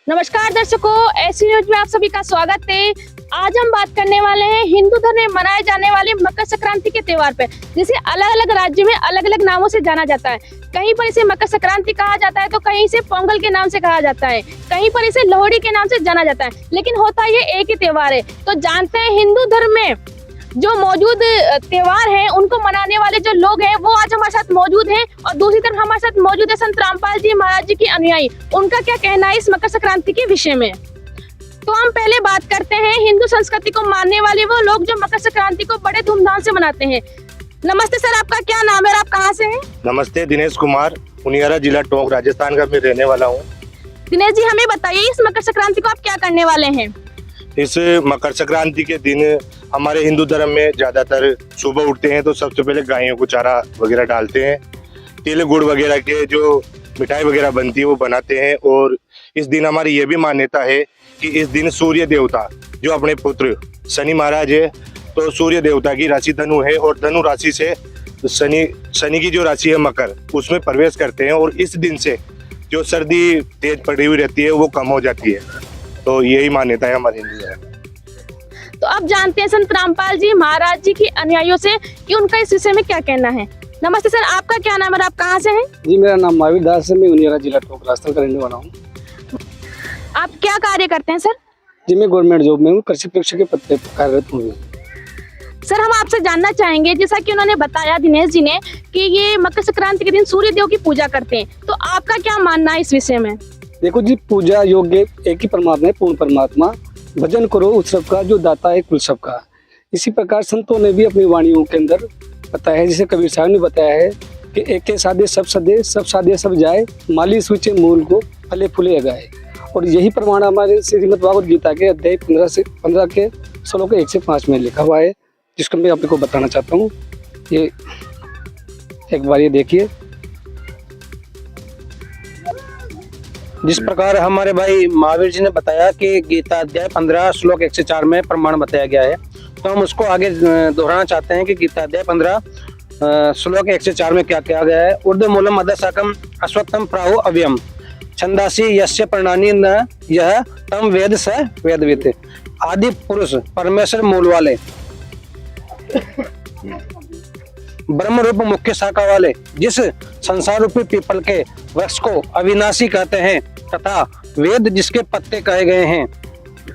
नमस्कार दर्शकों, ऐसी न्यूज में आप सभी का स्वागत है। आज हम बात करने वाले हैं हिंदू धर्म में मनाए जाने वाले मकर संक्रांति के त्योहार पे, जिसे अलग अलग राज्यों में अलग अलग नामों से जाना जाता है। कहीं पर इसे मकर संक्रांति कहा जाता है तो कहीं इसे पोंगल के नाम से कहा जाता है, कहीं पर इसे लोहड़ी के नाम से जाना जाता है, लेकिन होता ये एक ही त्योहार है। तो जानते हैं हिंदू धर्म में जो मौजूद त्योहार हैं उनको मनाने वाले जो लोग हैं वो आज हमारे साथ मौजूद हैं, और दूसरी तरफ हमारे साथ मौजूद है संत रामपाल जी महाराज जी के अनुयायी। उनका क्या कहना है इस मकर संक्रांति के विषय में। तो हम पहले बात करते हैं हिंदू संस्कृति को मानने वाले वो लोग जो मकर संक्रांति को बड़े धूमधाम से मनाते हैं। नमस्ते सर, आपका क्या नाम है और आप कहाँ से हैं? नमस्ते, दिनेश कुमार, पुनियारा जिला टोंक राजस्थान का मैं रहने वाला हूँ। दिनेश जी, हमें बताइए इस मकर संक्रांति को आप क्या करने वाले हैं? इस मकर संक्रांति के दिन हमारे हिंदू धर्म में ज्यादातर सुबह उठते हैं तो सबसे पहले गायों को चारा वगैरह डालते हैं, तिल गुड़ वगैरह के जो मिठाई वगैरह बनती है वो बनाते हैं। और इस दिन हमारी ये भी मान्यता है कि इस दिन सूर्य देवता जो अपने पुत्र शनि महाराज है, तो सूर्य देवता की राशि धनु है और धनु राशि से शनि की जो राशि है मकर, उसमें प्रवेश करते हैं और इस दिन से जो सर्दी तेज पड़ी हुई रहती है वो कम हो जाती है। तो यही मान्यता है हमारे हिंदू धर्म। तो आप जानते हैं संत रामपाल जी महाराज जी के अनुयायियों से कि उनका इस विषय में क्या कहना है। नमस्ते सर, आपका क्या नाम है और आप कहाँ से हैं? जी, मेरा नाम महावीर दास है, मैं पुनियारा जिला टोंक राजस्थान का रहने वाला हूँ। आप क्या कार्य करते हैं सर? जी, मैं गवर्नमेंट जॉब में हूँ, कृषि परीक्षा के पद पे कार्यरत हूँ। सर, हम आपसे जानना चाहेंगे, जैसा कि उन्होंने बताया दिनेश जी ने कि ये मकर संक्रांति के दिन सूर्य देव की पूजा करते हैं, तो आपका क्या मानना है इस विषय में? देखो जी, पूजा योग्य एक ही परमात्मा है, पूर्ण परमात्मा। भजन करो उत्सव का जो दाता है कुल सब का। इसी प्रकार संतों ने भी अपनी वाणियों के अंदर बताया है, जैसे कबीर साहब ने बताया है कि एक के साधे सब सदे, सब साधे सब जाए, माली सूचे मूल को फले फूले अगाए। और यही प्रमाण हमारे श्रीमद् भागवत गीता के अध्याय 15 के श्लोक 1 से 5 में लिखा हुआ है, जिसको मैं आपको बताना चाहता हूँ। ये एक बार ये देखिए। जिस प्रकार हमारे भाई महावीर जी ने बताया कि गीता अध्याय 15 श्लोक 1 से 4 में प्रमाण बताया गया है, तो हम उसको आगे दोहराना चाहते हैं कि गीता अध्याय 15 श्लोक 1 से 4 में क्या कहा गया है। ऊर्ध्व मूलम अधः शाखम अश्वत्थम प्राहु अव्ययम छंदासी यस्य प्रणानी न यह तम वेद स वेदवित्। आदि पुरुष परमेश्वर मूल वाले, ब्रह्म रूप मुख्य शाखा वाले, जिस संसार रूपी पीपल के वृक्ष को अविनाशी कहते हैं तथा वेद जिसके पत्ते कहे गए हैं,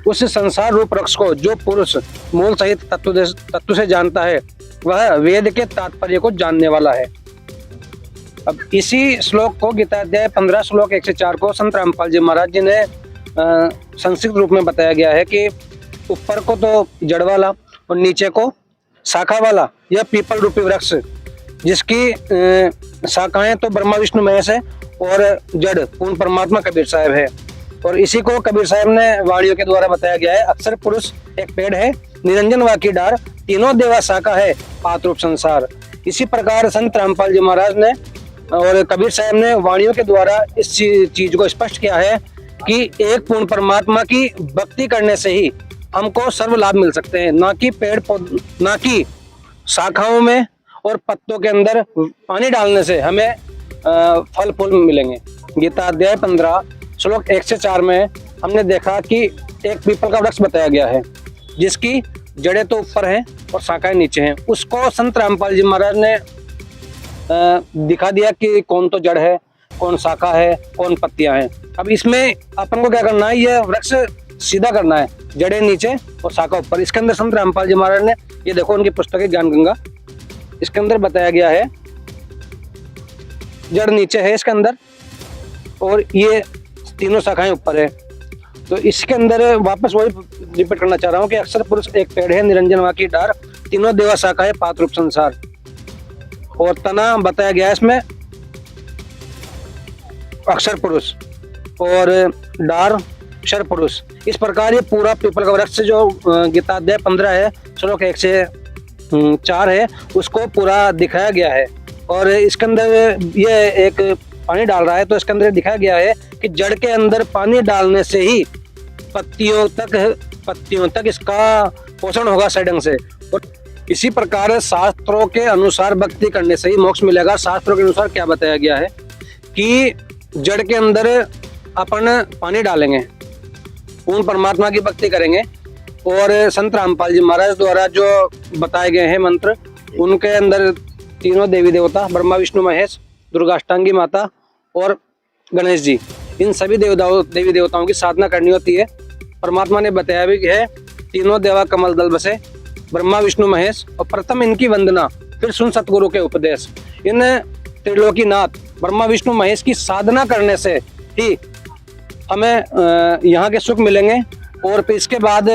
उस संसार रूप वृक्ष को जो पुरुष मूल सहित तत्व से जानता है वह वेद के तात्पर्य को जानने वाला है। अब इसी श्लोक को गीता अध्याय 15 श्लोक 1 से 4 को संत रामपाल जी महाराज जी ने संस्कृत रूप में बताया गया है कि ऊपर को तो जड़ वाला और नीचे को शाखा वाला यह पीपल रूपी वृक्ष, जिसकी शाखाएं तो ब्रह्मा विष्णु महेश है और जड़ पूर्ण परमात्मा कबीर साहब है। और इसी को कबीर साहब ने वाणियों के द्वारा बताया गया है। अक्षर पुरुष एक पेड़ है, निरंजन वाकी डार, तीनों देवा शाखा है, पात रूप संसार। इसी प्रकार संत रामपाल जी महाराज ने और कबीर साहब ने वाणियों के द्वारा इस चीज को स्पष्ट किया है कि एक पूर्ण परमात्मा की भक्ति करने से ही हमको सर्व लाभ मिल सकते हैं, ना कि पेड़ पौधे, ना कि शाखाओं में और पत्तों के अंदर पानी डालने से हमें फल फूल मिलेंगे। गीता अध्याय 15 श्लोक 1 से 4 में हमने देखा कि एक पीपल का वृक्ष बताया गया है जिसकी जड़ें तो ऊपर हैं और शाखाएं नीचे हैं। उसको संत रामपाल जी महाराज ने दिखा दिया कि कौन तो जड़ है, कौन शाखा है, कौन पत्तियां हैं। अब इसमें अपन को क्या करना है, यह वृक्ष सीधा करना है, जड़ें नीचे और शाखा ऊपर। इसके अंदर संत रामपाल जी महाराज ने, ये देखो उनकी पुस्तक है ज्ञान गंगा, इसके अंदर बताया गया है जड़ नीचे है इसके अंदर और ये तीनों शाखाएं ऊपर है। तो इसके अंदर वापस वही रिपीट करना चाह रहा हूँ कि अक्षर पुरुष एक पेड़ है, निरंजन वाकी डार, तीनों देवा शाखा है, पात रूप संसार। और तना बताया गया है इसमें अक्षर पुरुष और डार अक्षर पुरुष। इस प्रकार ये पूरा पीपल का वृक्ष जो गीता अध्याय 15 है श्लोक 1 से 4 है उसको पूरा दिखाया गया है। और इसके अंदर ये एक पानी डाल रहा है, तो इसके अंदर दिखाया गया है कि जड़ के अंदर पानी डालने से ही पत्तियों तक इसका पोषण होगा सही ढंग से। और इसी प्रकार शास्त्रों के अनुसार भक्ति करने से ही मोक्ष मिलेगा। शास्त्रों के अनुसार क्या बताया गया है कि जड़ के अंदर अपन पानी डालेंगे पूर्ण परमात्मा की भक्ति करेंगे और संत रामपाल जी महाराज द्वारा जो बताए गए हैं मंत्र, उनके अंदर तीनों देवी देवता ब्रह्मा विष्णु महेश, दुर्गा अष्टांगी माता और गणेश जी, इन सभी देवी देवताओं की साधना करनी होती है। परमात्मा ने बताया भी है, तीनों देवा कमल दल बसे, ब्रह्मा विष्णु महेश, और प्रथम इनकी वंदना फिर सुन सतगुरु के उपदेश। इन त्रिलोकीनाथ ब्रह्मा विष्णु महेश की साधना करने से ही हमें यहाँ के सुख मिलेंगे। और फिर इसके बाद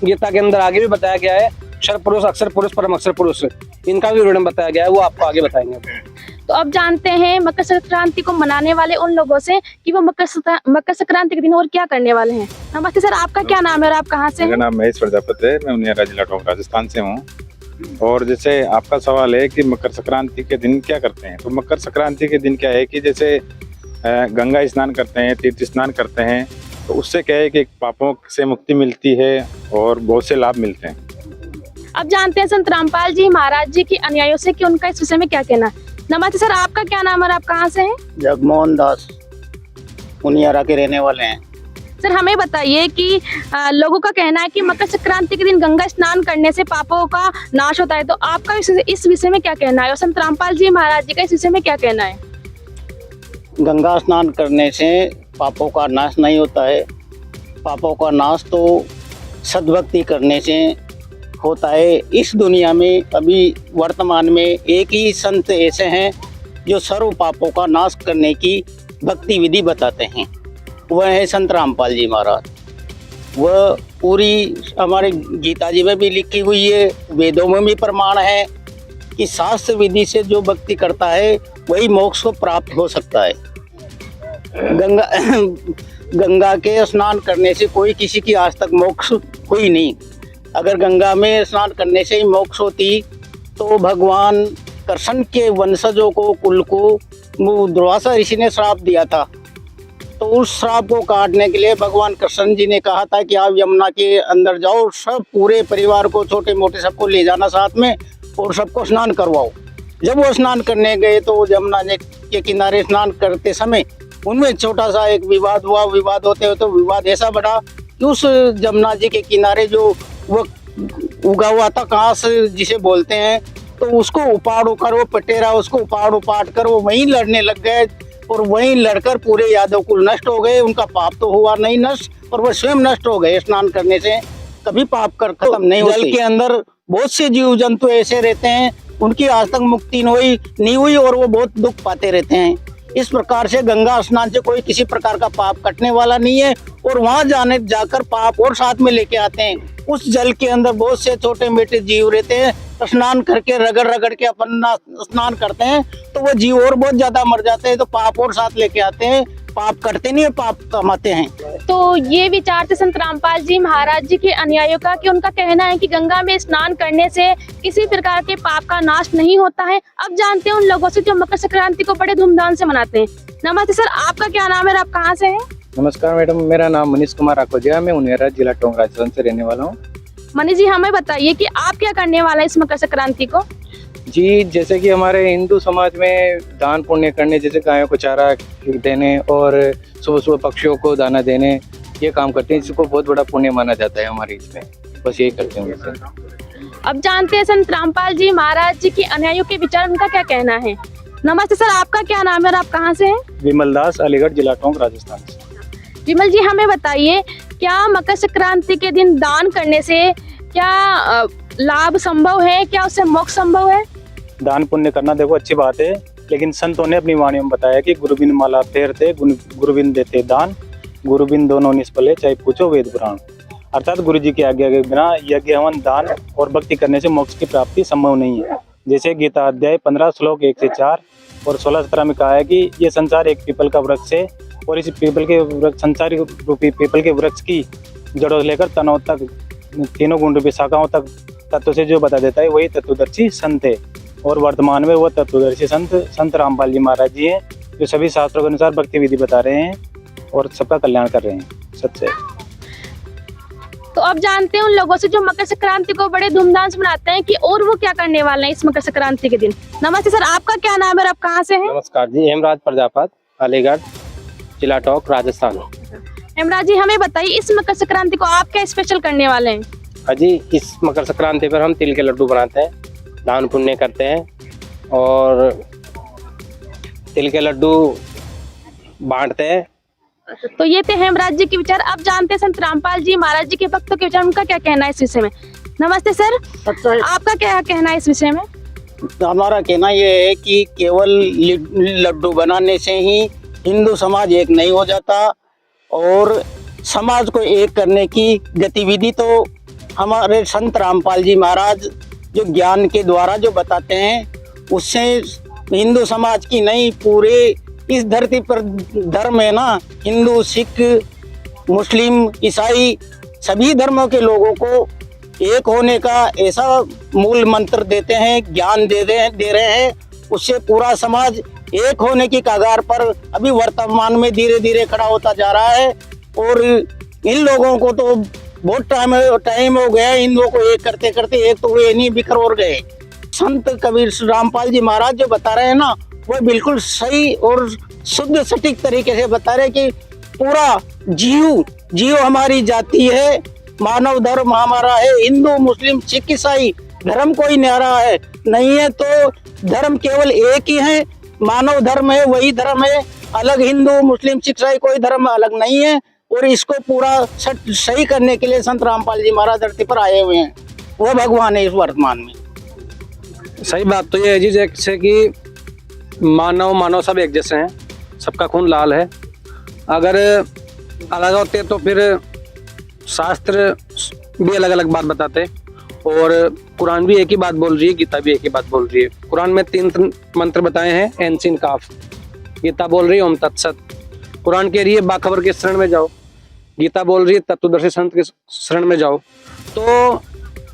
गीता के अंदर आगे भी बताया गया है, अक्षर पुरुष, अक्षर पुरुष, परम अक्षर पुरुष, इनका भी वर्णन बताया गया है, वो आपको आगे बताएंगे। तो अब जानते हैं मकर संक्रांति को मनाने वाले उन लोगों से कि वो मकर संक्रांति के दिन और क्या करने वाले हैं। नमस्ते सर, आपका क्या नाम है और आप कहाँ से हैं? मेरा नाम महेश प्रजापति है, मैं उनियारा जिला टोंक राजस्थान से हूँ। और जैसे आपका सवाल है कि मकर संक्रांति के दिन क्या करते हैं, तो मकर संक्रांति के दिन क्या है कि जैसे गंगा स्नान करते हैं, तीर्थ स्नान करते हैं, तो उससे क्या है कि पापों से मुक्ति मिलती है और बहुत से लाभ मिलते हैं। अब जानते हैं संत रामपाल जी महाराज जी के अनुयायियों से कि उनका इस विषय में क्या कहना है। नमस्ते सर, आपका क्या नाम है और आप कहाँ से हैं? जगमोहन दास, उनियारा के रहने वाले हैं। सर हमें बताइए कि लोगों का कहना है कि मकर संक्रांति के दिन गंगा स्नान करने से पापों का नाश होता है, तो आपका इस विषय में क्या कहना है और संत रामपाल जी महाराज जी का इस विषय में क्या कहना है? गंगा स्नान करने से पापों का नाश नहीं होता है। पापों का नाश तो सद्भक्ति करने से होता है। इस दुनिया में अभी वर्तमान में एक ही संत ऐसे हैं जो सर्व पापों का नाश करने की भक्ति विधि बताते हैं, वह है संत रामपाल जी महाराज। वह पूरी हमारे गीता जी में भी लिखी हुई है, वेदों में भी प्रमाण है कि शास्त्र विधि से जो भक्ति करता है वही मोक्ष को प्राप्त हो सकता है। गंगा के स्नान करने से कोई किसी की आज तक मोक्ष हुई नहीं। अगर गंगा में स्नान करने से ही मोक्ष होती तो भगवान कृष्ण के वंशजों को, कुल को दुर्वासा ऋषि ने श्राप दिया था, तो उस श्राप को काटने के लिए भगवान कृष्ण जी ने कहा था कि आप यमुना के अंदर जाओ, सब पूरे परिवार को, छोटे मोटे सबको ले जाना साथ में और सबको स्नान करवाओ। जब वो स्नान करने गए तो यमुना के किनारे स्नान करते समय उनमें छोटा सा एक विवाद हुआ। विवाद होते हुए तो विवाद ऐसा बढ़ा कि उस यमुना जी के किनारे जो वो उगा हुआ था घास जिसे बोलते हैं, तो उसको उपाड़ कर, वो पटेरा उसको उपाड़ कर वो वहीं लड़ने लग गए और वहीं लड़कर पूरे यादव कुल नष्ट हो गए। उनका पाप तो हुआ नहीं नष्ट, और वो स्वयं नष्ट हो गए। स्नान करने से कभी पाप कर खत्म नहीं होते। जल के अंदर बहुत से जीव जंतु ऐसे रहते हैं, उनकी आज तक मुक्ति नहीं हुई और वो बहुत दुख पाते रहते हैं। इस प्रकार से गंगा स्नान से कोई किसी प्रकार का पाप कटने वाला नहीं है, और वहां जाकर पाप और साथ में लेके आते हैं। उस जल के अंदर बहुत से छोटे मोटे जीव रहते हैं, स्नान करके रगड़ के अपन स्नान करते हैं तो वो जीव और बहुत ज्यादा मर जाते हैं, तो पाप और साथ लेके आते हैं। पाप करते नहीं है, पाप कमाते हैं। तो ये विचार थे संत रामपाल जी महाराज जी के अनुयायियों का कि उनका कहना है कि गंगा में स्नान करने से किसी प्रकार के पाप का नाश नहीं होता है। अब जानते हैं उन लोगों से जो मकर संक्रांति को बड़े धूमधाम से मनाते हैं। नमस्ते सर, आपका क्या नाम है और आप कहाँ से हैं? नमस्कार मैडम, मेरा नाम मनीष कुमार आकोजिया, मैं उनियारा जिला टोंक राजस्थान से रहने वाला हूँ। मनीष जी, हमें बताइए कि आप क्या करने वाले हैं इस मकर संक्रांति को? जी, जैसे कि हमारे हिंदू समाज में दान पुण्य करने, जैसे गायों को चारा देने और सुबह सुबह पक्षियों को दाना देने, ये काम करते हैं, जिसको बहुत बड़ा पुण्य माना जाता है हमारे इसमें। बस यही करते हैं वैसे। अब जानते हैं संत रामपाल जी महाराज जी के अनुयायियों के विचार, उनका क्या कहना है। नमस्ते सर, आपका क्या नाम है और आप कहाँ से हैं? विमल दास, अलीगढ़ जिला टोंक राजस्थान से। विमल जी, हमें बताइए क्या मकर संक्रांति के दिन दान करने से क्या लाभ संभव है, क्या उससे मोक्ष संभव है? दान पुण्य करना देखो अच्छी बात है, लेकिन संतों ने अपनी वाणी में बताया कि गुरुबिन माला फेरते, गुरुबिन देते दान, गुरुबिन दोनों निष्फले, चाहे पूछो वेद पुराण। अर्थात गुरु जी की आज्ञा के बिना यज्ञ हवन, दान और भक्ति करने से मोक्ष की प्राप्ति संभव नहीं है। जैसे गीता अध्याय 15 श्लोक 1 से 4 और 16-17 में कहा है कि ये संसार एक पीपल का वृक्ष है, और इस पीपल के वृक्ष, संसारी रूपी पीपल के वृक्ष की जड़ों से लेकर तनों तक, तीनों गुण रूपी शाखाओं तक तत्व से जो बता देता है वही तत्वदर्शी संत है। और वर्तमान में वह तत्वदर्शी संत रामपाल जी महाराज जी हैं, जो सभी शास्त्रों के अनुसार भक्ति विधि बता रहे हैं और सबका कल्याण कर रहे हैं सच से। तो अब जानते हैं उन लोगों से जो मकर संक्रांति को बड़े धूमधाम से मनाते हैं कि और वो क्या करने वाले हैं इस मकर संक्रांति के दिन। नमस्ते सर, आपका क्या नाम है और आप कहाँ से हैं? नमस्कार जी, हेमराज प्रजापत, अलीगढ़ जिला टोंक राजस्थान। हेमराज जी हमें बताइए इस मकर संक्रांति को आप क्या स्पेशल करने वाले हैं? अजी इस मकर संक्रांति पर हम तिल के लड्डू बनाते हैं, दान पुण्य करते हैं और तिल के लड्डू बांटते हैं। तो ये थे हेमराज जी के विचार। अब जानते हैं संत रामपाल जी महाराज जी के भक्तों के विचार, उनका क्या कहना है इस विषय में। नमस्ते सर, आपका क्या कहना है इस विषय में? हमारा कहना ये है कि केवल लड्डू बनाने से ही हिंदू समाज एक नहीं हो जाता और समाज को एक करने की गतिविधि तो हमारे संत रामपाल जी महाराज जो ज्ञान के द्वारा जो बताते हैं उससे हिंदू समाज की नहीं, पूरे इस धरती पर धर्म है ना, हिंदू सिख मुस्लिम ईसाई सभी धर्मों के लोगों को एक होने का ऐसा मूल मंत्र देते हैं, ज्ञान दे रहे हैं। उससे पूरा समाज एक होने की कगार पर अभी वर्तमान में धीरे धीरे खड़ा होता जा रहा है और इन लोगों को तो बहुत टाइम हो गया हिंदुओं को एक करते करते, एक तो वे नहीं बिखर और गए। संत कबीर रामपाल जी महाराज जो बता रहे हैं ना, वो बिल्कुल सही और शुद्ध सटीक तरीके से बता रहे कि पूरा जीव हमारी जाति है, मानव धर्म हमारा है, हिंदू मुस्लिम सिख ईसाई धर्म कोई न्यारा है नहीं है, तो धर्म केवल एक ही है, मानव धर्म है वही धर्म है, अलग हिंदू मुस्लिम सिख ईसाई कोई धर्म अलग नहीं है। और इसको पूरा सही करने के लिए संत रामपाल जी महाराज धरती पर आए हुए हैं, वो भगवान है इस वर्तमान में। सही बात तो ये है जी, जैसे कि मानव सब एक जैसे हैं, सबका खून लाल है। अगर अलग होते तो फिर शास्त्र भी अलग अलग बात बताते और कुरान भी एक ही बात बोल रही है, गीता भी एक ही बात बोल रही है। कुरान में 3 मंत्र बताए हैं, एन सीन काफ। गीता बोल रही है ओम तत्सत। कुरान कह रही है बाखबर के शरण में जाओ, गीता बोल रही है तत्वदर्शी संत के शरण में जाओ। तो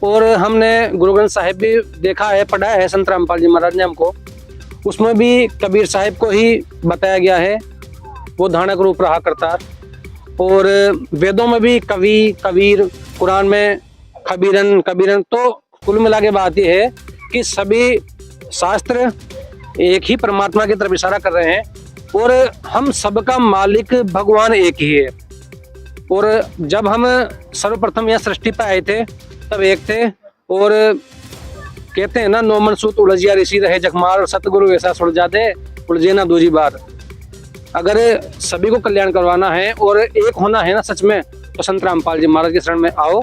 और हमने गुरु ग्रंथ साहिब भी देखा है, पढ़ा है संत रामपाल जी महाराज ने हमको, उसमें भी कबीर साहिब को ही बताया गया है, वो धानक रूप रहा करतार। और वेदों में भी कवि कबीर, कुरान में कबीरन। तो कुल मिला के बात यह है कि सभी शास्त्र एक ही परमात्मा की तरफ इशारा कर रहे हैं और हम सबका मालिक भगवान एक ही है। और जब हम सर्वप्रथम यहाँ सृष्टि पे आए थे तब एक थे, और कहते हैं ना, नो मन सूत उलझिया ऋषि रहे जगमार, सतगुरु ऐसा सुलझा दे उलझे ना दूजी बार। अगर सभी को कल्याण करवाना है और एक होना है ना सच में, तो संत रामपाल जी महाराज के शरण में आओ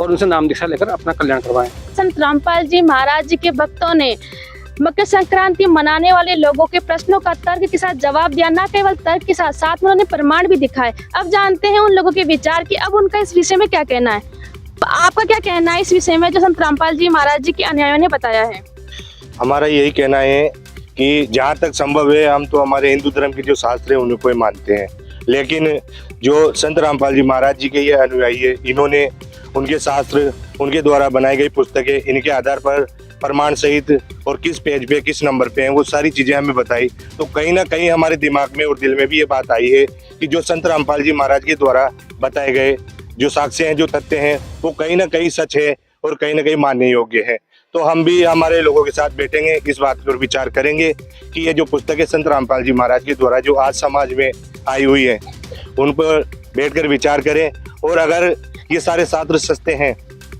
और उनसे नाम दीक्षा लेकर अपना कल्याण करवाएं। संत रामपाल जी महाराज जी के भक्तों ने मकर संक्रांति मनाने वाले लोगों के प्रश्नों का तर्क के साथ जवाब दिया, न केवल तर्क के साथ साथ में उन्होंने प्रमाण भी दिखाए। अब जानते हैं उन लोगों के विचार कि अब उनका इस विषय में क्या कहना है। आपका क्या कहना है इस विषय में जो संत रामपाल जी महाराज जी के अनुयायियों ने बताया है? हमारा यही कहना है कि जहाँ तक संभव है हम तो हमारे हिंदू धर्म के जो शास्त्र है उनको ही मानते हैं, लेकिन जो संत रामपाल जी महाराज जी के ये अनुयायी है, इन्होंने उनके शास्त्र, उनके द्वारा बनाई गई पुस्तकें, इनके आधार पर प्रमाण सहित और किस पेज पे किस नंबर पे हैं वो सारी चीज़ें हमें बताई। तो कहीं ना कहीं हमारे दिमाग में और दिल में भी ये बात आई है कि जो संत रामपाल जी महाराज के द्वारा बताए गए जो साक्ष्य हैं, जो तथ्य हैं, वो कहीं ना कहीं सच है और कहीं ना कहीं मानने योग्य है। तो हम भी हमारे लोगों के साथ बैठेंगे, इस बात पर विचार करेंगे कि ये जो पुस्तकें संत रामपाल जी महाराज के द्वारा जो आज समाज में आई हुई है उन पर बैठकर विचार करें। और अगर ये सारे शास्त्र सस्ते हैं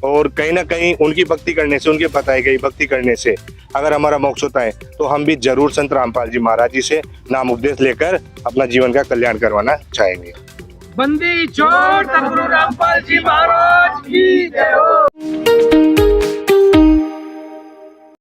और कहीं ना कहीं उनकी भक्ति करने से, उनके बताई गई भक्ति करने से अगर हमारा मोक्ष होता है, तो हम भी जरूर संत रामपाल जी महाराज जी से नाम उपदेश लेकर अपना जीवन का कल्याण करवाना चाहेंगे। बंदी छोड़ गुरु रामपाल जी महाराज की जय हो।